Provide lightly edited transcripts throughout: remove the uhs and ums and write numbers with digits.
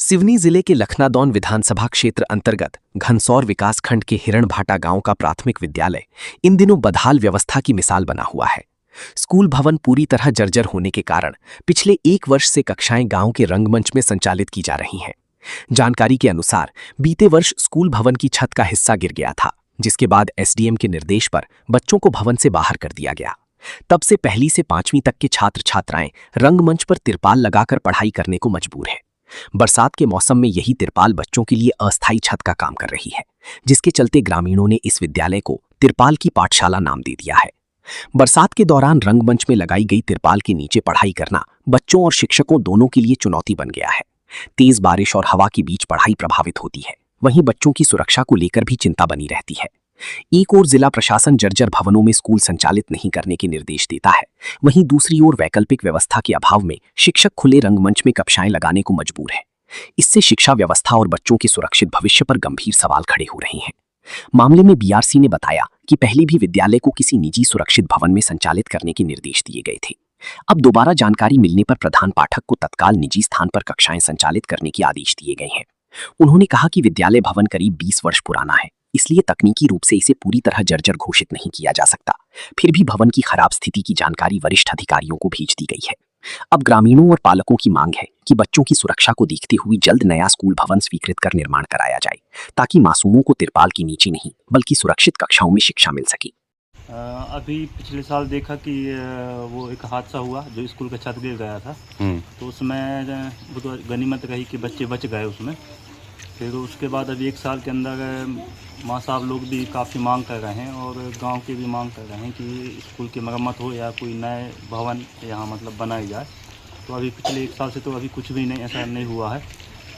सिवनी जिले के लखनादौन विधानसभा क्षेत्र अंतर्गत घनसौर विकासखंड के हिरणभाटा गांव का प्राथमिक विद्यालय इन दिनों बदहाल व्यवस्था की मिसाल बना हुआ है। स्कूल भवन पूरी तरह जर्जर होने के कारण पिछले 1 वर्ष से कक्षाएं गांव के रंगमंच में संचालित की जा रही हैं। जानकारी के अनुसार बीते वर्ष स्कूल भवन की छत का हिस्सा गिर गया था, जिसके बाद एसडीएम के निर्देश पर बच्चों को भवन से बाहर कर दिया गया। तब से 1ली से 5वीं तक के छात्र छात्राएं रंगमंच पर तिरपाल लगाकर पढ़ाई करने को मजबूर हैं। बरसात के मौसम में यही तिरपाल बच्चों के लिए अस्थायी छत का काम कर रही है, जिसके चलते ग्रामीणों ने इस विद्यालय को तिरपाल की पाठशाला नाम दे दिया है। बरसात के दौरान रंगमंच में लगाई गई तिरपाल के नीचे पढ़ाई करना बच्चों और शिक्षकों दोनों के लिए चुनौती बन गया है। तेज बारिश और हवा के बीच पढ़ाई प्रभावित होती है, वहीं बच्चों की सुरक्षा को लेकर भी चिंता बनी रहती है। एक ओर जिला प्रशासन जर्जर भवनों में स्कूल संचालित नहीं करने के निर्देश देता है, वहीं दूसरी ओर वैकल्पिक व्यवस्था के अभाव में शिक्षक खुले रंगमंच में कक्षाएं लगाने को मजबूर है। इससे शिक्षा व्यवस्था और बच्चों के सुरक्षित भविष्य पर गंभीर सवाल खड़े हो रहे हैं। मामले में बीआरसी ने बताया कि पहले भी विद्यालय को किसी निजी सुरक्षित भवन में संचालित करने के निर्देश दिए गए थे। अब दोबारा जानकारी मिलने पर प्रधान पाठक को तत्काल निजी स्थान पर कक्षाएं संचालित करने के आदेश दिए गए हैं। उन्होंने कहा कि विद्यालय भवन करीब 20 वर्ष पुराना है, इसलिए तकनीकी रूप से इसे पूरी तरह जर्जर घोषित नहीं किया जा सकता। फिर भी भवन की खराब स्थिति की जानकारी वरिष्ठ अधिकारियों को भेज दी गई है। अब ग्रामीणों और पालकों की मांग है कि बच्चों की सुरक्षा को देखते हुए जल्द नया स्कूल भवन स्वीकृत कर निर्माण कराया जाए, ताकि मासूमों को तिरपाल के नीचे नहीं बल्कि सुरक्षित कक्षाओं में शिक्षा मिल सके। अभी पिछले साल देखा कि वो एक हादसा हुआ जो स्कूल का छत गिर गया था, तो उसमें गनीमत रही कि बच्चे बच गए उसमें। फिर उसके बाद अभी 1 साल के अंदर माँ साहब लोग भी काफ़ी मांग कर रहे हैं और गांव के भी मांग कर रहे हैं कि स्कूल की मरम्मत हो या कोई नए भवन यहाँ मतलब बनाई जाए। तो अभी पिछले 1 साल से तो अभी कुछ भी नहीं ऐसा नहीं हुआ है,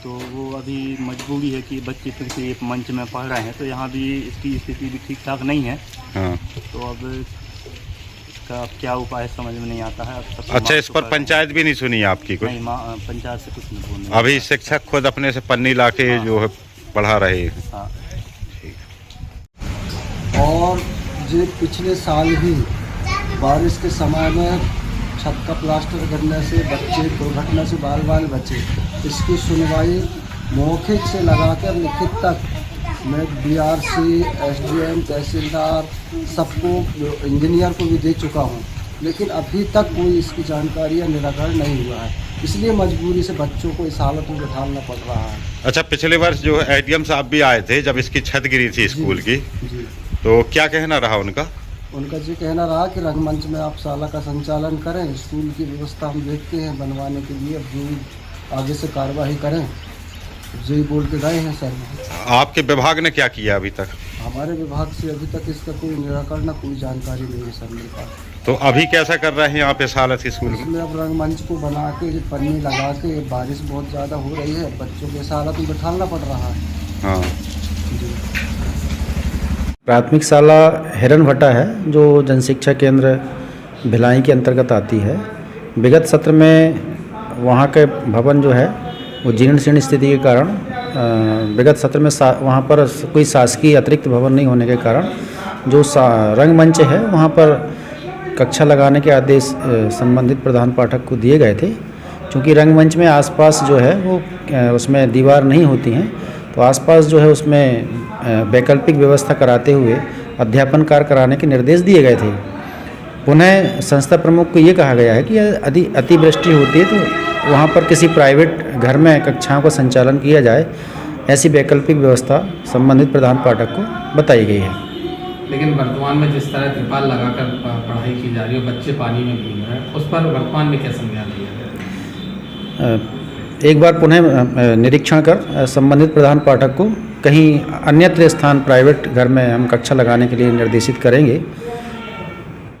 तो वो अभी मजबूरी है कि बच्चे फिर से एक मंच में पढ़ रहे हैं, तो यहाँ भी इसकी स्थिति भी ठीक ठाक नहीं है। तो अब इसका क्या उपाय समझ में नहीं आता है। अच्छा, इस पर पंचायत भी नहीं सुनी आपकी? कोई नहीं, पंचायत से कुछ नहीं बोलने। अभी शिक्षक खुद अपने से पन्नी लाके जो है पढ़ा रहे हैं। हाँ। और जो पिछले साल भी बारिश के समय में छत का प्लास्टर गिरने से बच्चे दुर्घटना से बाल बचे। इसकी सुनवाई मौखिक से लगाकर लिखित तक मैं बीआरसी, एसडीएम, तहसीलदार सबको, इंजीनियर को भी दे चुका हूँ, लेकिन अभी तक कोई इसकी जानकारी या निराकरण नहीं हुआ है। इसलिए मजबूरी से बच्चों को इस हालत में बिठाना पड़ रहा है। अच्छा, पिछले वर्ष जो एडीएम साहब भी आए थे जब इसकी छत गिरी थी स्कूल की, तो क्या कहना रहा उनका? उनका जी कहना रहा कि रंगमंच में आप शाला का संचालन करें, स्कूल की व्यवस्था हम देखते हैं बनवाने के लिए, अब जो आगे से कार्रवाई करें जी बोल के गए हैं सर। आपके विभाग ने क्या किया अभी तक? हमारे विभाग से अभी तक इसका कोई निराकरण, कोई जानकारी नहीं है सर मेरे पास। तो अभी कैसा कर रहे हैं आप इस हालत की स्कूल में? अब रंगमंच को बना के पन्नी लगा के, बारिश बहुत ज़्यादा हो रही है, बच्चों के इस हालत में बैठाना पड़ रहा है। हाँ जी। प्राथमिक शाला हिरणभाटा है जो जनशिक्षा केंद्र भिलाई के अंतर्गत आती है। विगत सत्र में वहाँ के भवन जो है वो जीर्ण शीर्ण स्थिति के कारण विगत सत्र में वहाँ पर कोई शासकीय अतिरिक्त भवन नहीं होने के कारण जो रंगमंच है वहाँ पर कक्षा लगाने के आदेश संबंधित प्रधान पाठक को दिए गए थे। क्योंकि रंगमंच में आसपास जो है वो उसमें दीवार नहीं होती हैं, तो आसपास जो है उसमें वैकल्पिक व्यवस्था कराते हुए अध्यापन कार्य कराने के निर्देश दिए गए थे। पुनः संस्था प्रमुख को ये कहा गया है कि यदि अतिवृष्टि होती है तो वहाँ पर किसी प्राइवेट घर में कक्षाओं का संचालन किया जाए, ऐसी वैकल्पिक व्यवस्था संबंधित प्रधान पाठक को बताई गई है। लेकिन वर्तमान में जिस तरह तिरपाल लगाकर पढ़ाई की जा रही है, बच्चे पानी में भीग रहे हैं, उस पर वर्तमान में क्या संज्ञान लिया है? एक बार पुनः निरीक्षण कर संबंधित प्रधान पाठक को कहीं अन्यत्र स्थान प्राइवेट घर में हम कक्षा लगाने के लिए निर्देशित करेंगे।